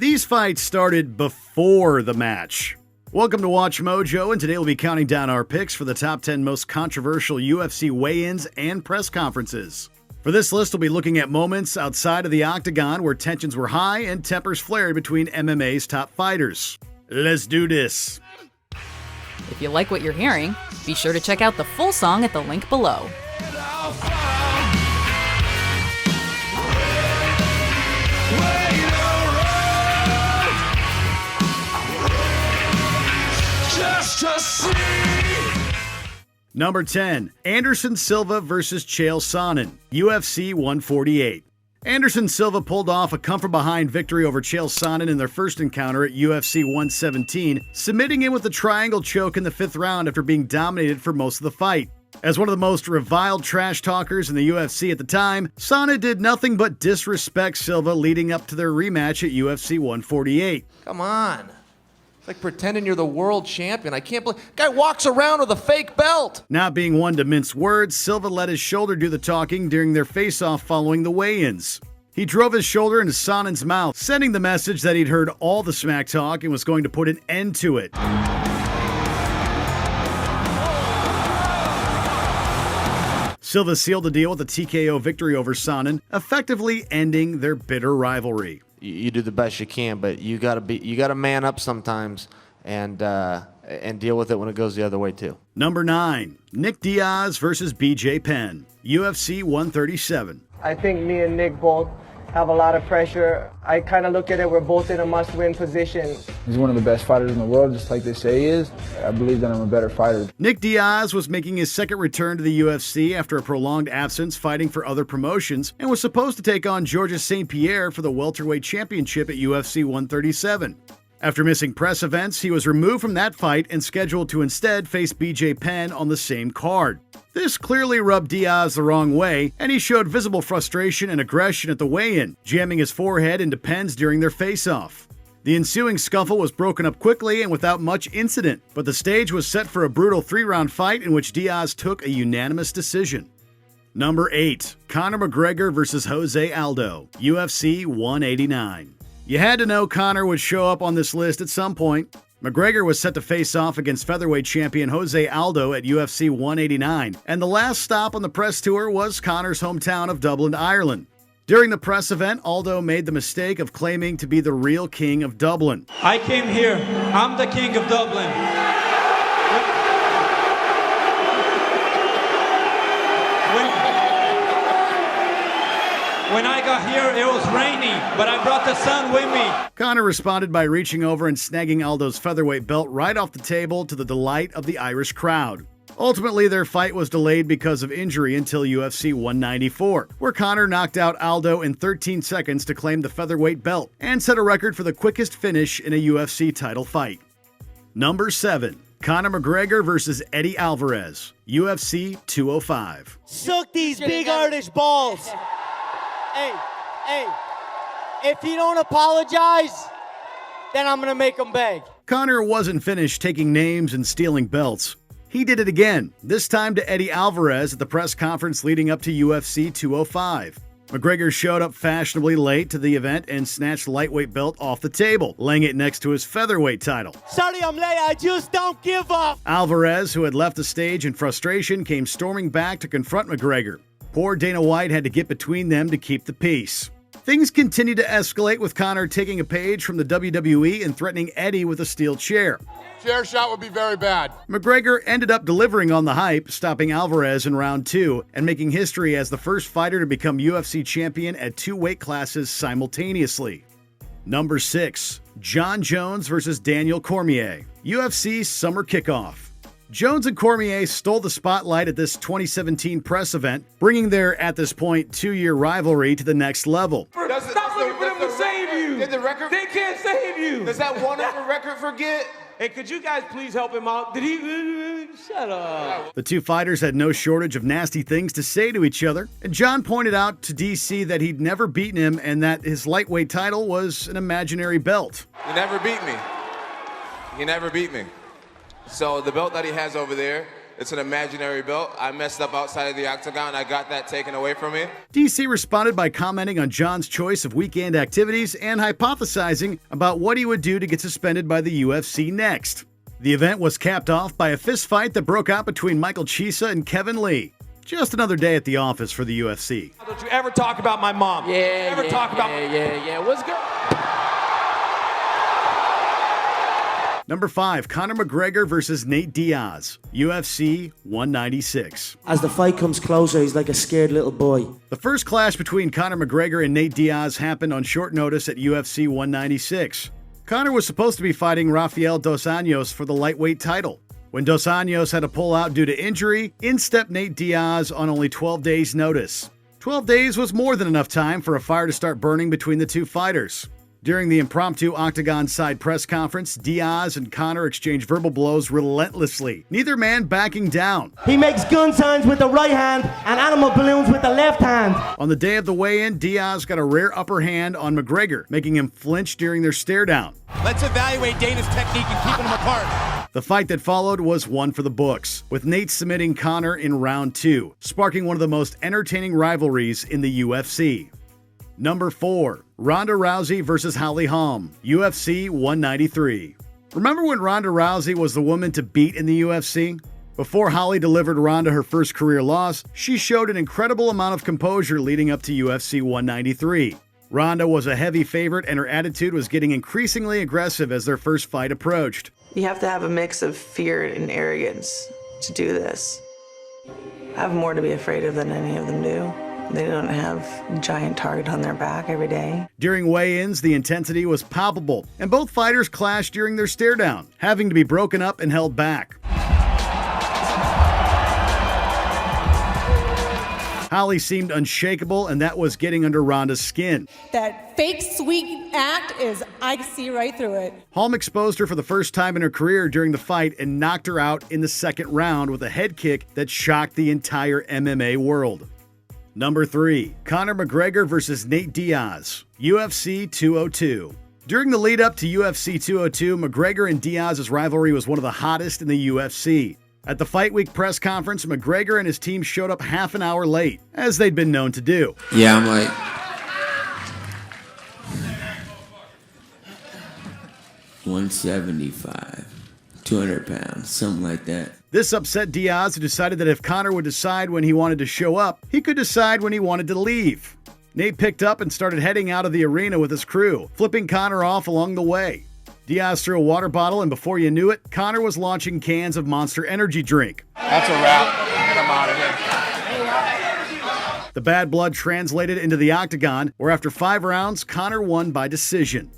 These fights started before the match. Welcome to Watch Mojo, and today we'll be counting down our picks for the top 10 most controversial UFC weigh-ins and press conferences. For this list, we'll be looking at moments outside of the octagon where tensions were high and tempers flared between MMA's top fighters. Let's do this. If you like what you're hearing, be sure to check out the full song at the link below. Number 10, Anderson Silva versus Chael Sonnen, UFC 148. Anderson Silva pulled off a come-from-behind victory over Chael Sonnen in their first encounter at UFC 117, submitting him with a triangle choke in the 5th round after being dominated for most of the fight. As one of the most reviled trash talkers in the UFC at the time, Sonnen did nothing but disrespect Silva leading up to their rematch at UFC 148. Come on. It's like pretending you're the world champion. I can't believe... Guy walks around with a fake belt. Not being one to mince words, Silva let his shoulder do the talking during their face-off following the weigh-ins. He drove his shoulder into Sonnen's mouth, sending the message that he'd heard all the smack talk and was going to put an end to it. Silva sealed the deal with a TKO victory over Sonnen, effectively ending their bitter rivalry. You do the best you can, but you gotta man up sometimes and deal with it when it goes the other way too. Number 9, Nick Diaz versus BJ Penn, UFC 137. I think me and Nick both have a lot of pressure. I kind of look at it, we're both in a must-win position. He's one of the best fighters in the world, just like they say he is. I believe that I'm a better fighter. Nick Diaz was making his second return to the UFC after a prolonged absence fighting for other promotions and was supposed to take on Georges St. Pierre for the welterweight championship at UFC 137. After missing press events, he was removed from that fight and scheduled to instead face BJ Penn on the same card. This clearly rubbed Diaz the wrong way, and he showed visible frustration and aggression at the weigh-in, jamming his forehead into Penn's during their face-off. The ensuing scuffle was broken up quickly and without much incident, but the stage was set for a brutal 3-round fight in which Diaz took a unanimous decision. Number 8, Conor McGregor versus Jose Aldo, UFC 189. You had to know Conor would show up on this list at some point. McGregor was set to face off against featherweight champion Jose Aldo at UFC 189, and the last stop on the press tour was Conor's hometown of Dublin, Ireland. During the press event, Aldo made the mistake of claiming to be the real king of Dublin. I came here. I'm the king of Dublin. When I got here, it was rainy, but I brought the sun with me. Conor responded by reaching over and snagging Aldo's featherweight belt right off the table to the delight of the Irish crowd. Ultimately, their fight was delayed because of injury until UFC 194, where Conor knocked out Aldo in 13 seconds to claim the featherweight belt and set a record for the quickest finish in a UFC title fight. Number 7, Conor McGregor versus Eddie Alvarez, UFC 205. Suck these big artist balls. Hey, if he don't apologize, then I'm gonna make him beg. Conor wasn't finished taking names and stealing belts. He did it again, this time to Eddie Alvarez at the press conference leading up to UFC 205. McGregor showed up fashionably late to the event and snatched the lightweight belt off the table, laying it next to his featherweight title. Sorry I'm late, I just don't give up. Alvarez, who had left the stage in frustration, came storming back to confront McGregor. Poor Dana White had to get between them to keep the peace. Things continued to escalate with Conor taking a page from the WWE and threatening Eddie with a steel chair. Chair shot would be very bad. McGregor ended up delivering on the hype, stopping Alvarez in round 2 and making history as the first fighter to become UFC champion at 2 weight classes simultaneously. Number 6, Jon Jones versus Daniel Cormier, UFC Summer Kickoff. Jones and Cormier stole the spotlight at this 2017 press event, bringing their, at this point, 2-year rivalry to the next level. Stop looking for them to save you. Did the record? They can't save you. Does that one over record forget? Hey, could you guys please help him out? Did he? Shut up. The two fighters had no shortage of nasty things to say to each other, and Jon pointed out to DC that he'd never beaten him and that his lightweight title was an imaginary belt. You never beat me. You never beat me. So the belt that he has over there It's an imaginary belt. I messed up outside of the octagon. I got that taken away from me. DC responded by commenting on Jon's choice of weekend activities and hypothesizing about what he would do to get suspended by the UFC next. The event was capped off by a fist fight that broke out between Michael Chiesa and Kevin Lee. Just another day at the office for the UFC. Don't you ever talk about my mom. What's good? Number 5, Conor McGregor versus Nate Diaz, UFC 196. As the fight comes closer, he's like a scared little boy. The first clash between Conor McGregor and Nate Diaz happened on short notice at UFC 196. Conor was supposed to be fighting Rafael Dos Anjos for the lightweight title. When Dos Anjos had to pull out due to injury, in stepped Nate Diaz on only 12 days' notice. 12 days was more than enough time for a fire to start burning between the two fighters. During the impromptu Octagon side press conference, Diaz and Conor exchanged verbal blows relentlessly, neither man backing down. He makes gun signs with the right hand and animal balloons with the left hand. On the day of the weigh-in, Diaz got a rare upper hand on McGregor, making him flinch during their stare-down. Let's evaluate Dana's technique in keeping them apart. The fight that followed was one for the books, with Nate submitting Conor in round 2, sparking one of the most entertaining rivalries in the UFC. Number 4, Ronda Rousey versus Holm, UFC 193. Remember when Ronda Rousey was the woman to beat in the UFC? Before Holly delivered Ronda her first career loss, she showed an incredible amount of composure leading up to UFC 193. Ronda was a heavy favorite and her attitude was getting increasingly aggressive as their first fight approached. You have to have a mix of fear and arrogance to do this. I have more to be afraid of than any of them do. They don't have a giant target on their back every day. During weigh-ins, the intensity was palpable, and both fighters clashed during their stare-down, having to be broken up and held back. Holly seemed unshakable, and that was getting under Ronda's skin. That fake sweet act I see right through it. Holm exposed her for the first time in her career during the fight and knocked her out in the second round with a head kick that shocked the entire MMA world. Number 3, Conor McGregor versus Nate Diaz, UFC 202. During the lead-up to UFC 202, McGregor and Diaz's rivalry was one of the hottest in the UFC. At the Fight Week press conference, McGregor and his team showed up half an hour late, as they'd been known to do. Yeah, I'm like 175, 200 pounds, something like that. This upset Diaz, who decided that if Conor would decide when he wanted to show up, he could decide when he wanted to leave. Nate picked up and started heading out of the arena with his crew, flipping Conor off along the way. Diaz threw a water bottle, and before you knew it, Conor was launching cans of Monster Energy drink. That's a wrap. Get him out of here. The bad blood translated into the octagon, where after 5 rounds, Conor won by decision.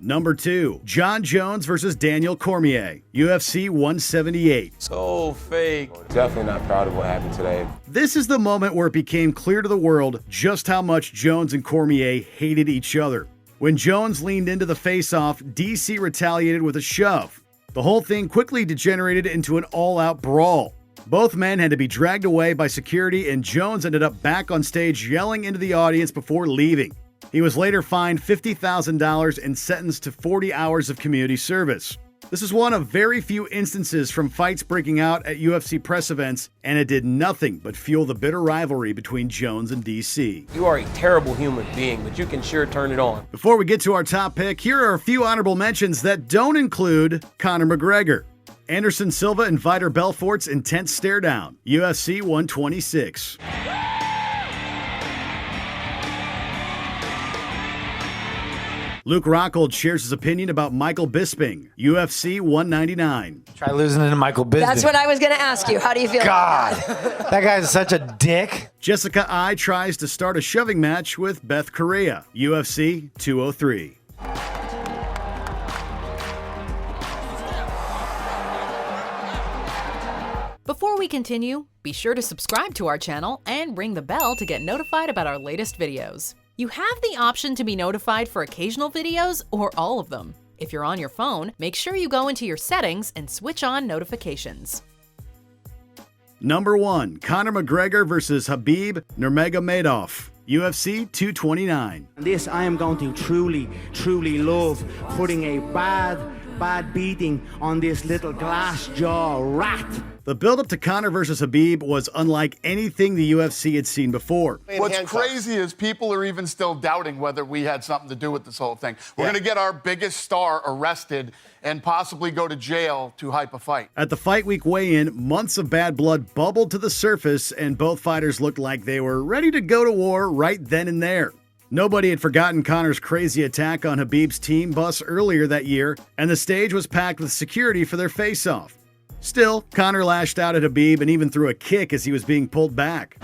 Number 2, Jon Jones versus Daniel Cormier, UFC 178. So fake. Definitely not proud of what happened today. This is the moment where it became clear to the world just how much Jones and Cormier hated each other. When Jones leaned into the face-off, DC retaliated with a shove. The whole thing quickly degenerated into an all-out brawl. Both men had to be dragged away by security, and Jones ended up back on stage yelling into the audience before leaving. He was later fined $50,000 and sentenced to 40 hours of community service. This is one of very few instances from fights breaking out at UFC press events, and it did nothing but fuel the bitter rivalry between Jones and DC. You are a terrible human being, but you can sure turn it on. Before we get to our top pick, here are a few honorable mentions that don't include Conor McGregor. Anderson Silva and Vitor Belfort's intense stare-down, UFC 126. Luke Rockhold shares his opinion about Michael Bisping, UFC 199. Try losing to Michael Bisping. That's what I was going to ask you. How do you feel God, about that? That guy's such a dick. Jessica I tries to start a shoving match with Beth Correa, UFC 203. Before we continue, be sure to subscribe to our channel and ring the bell to get notified about our latest videos. You have the option to be notified for occasional videos or all of them. If you're on your phone, make sure you go into your settings and switch on notifications. Number 1, Conor McGregor versus Khabib Nurmagomedov, UFC 229. This I am going to truly love, putting a bad bad beating on this little glass jaw rat. The build-up to Conor versus Khabib was unlike anything the UFC had seen before. What's crazy is people are even still doubting whether we had something to do with this whole thing. We're going to get our biggest star arrested and possibly go to jail to hype a fight. At the Fight Week weigh-in, months of bad blood bubbled to the surface, and both fighters looked like they were ready to go to war right then and there. Nobody had forgotten Conor's crazy attack on Khabib's team bus earlier that year, and the stage was packed with security for their face-off. Still, Conor lashed out at Khabib and even threw a kick as he was being pulled back.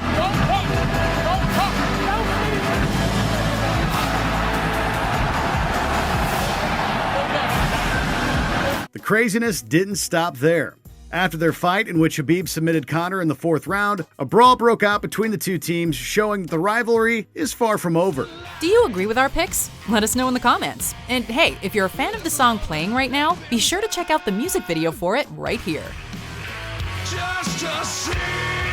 The craziness didn't stop there. After their fight, in which Khabib submitted Conor in the 4th round, a brawl broke out between the two teams, showing that the rivalry is far from over. Do you agree with our picks? Let us know in the comments. And hey, if you're a fan of the song playing right now, be sure to check out the music video for it right here. Just to see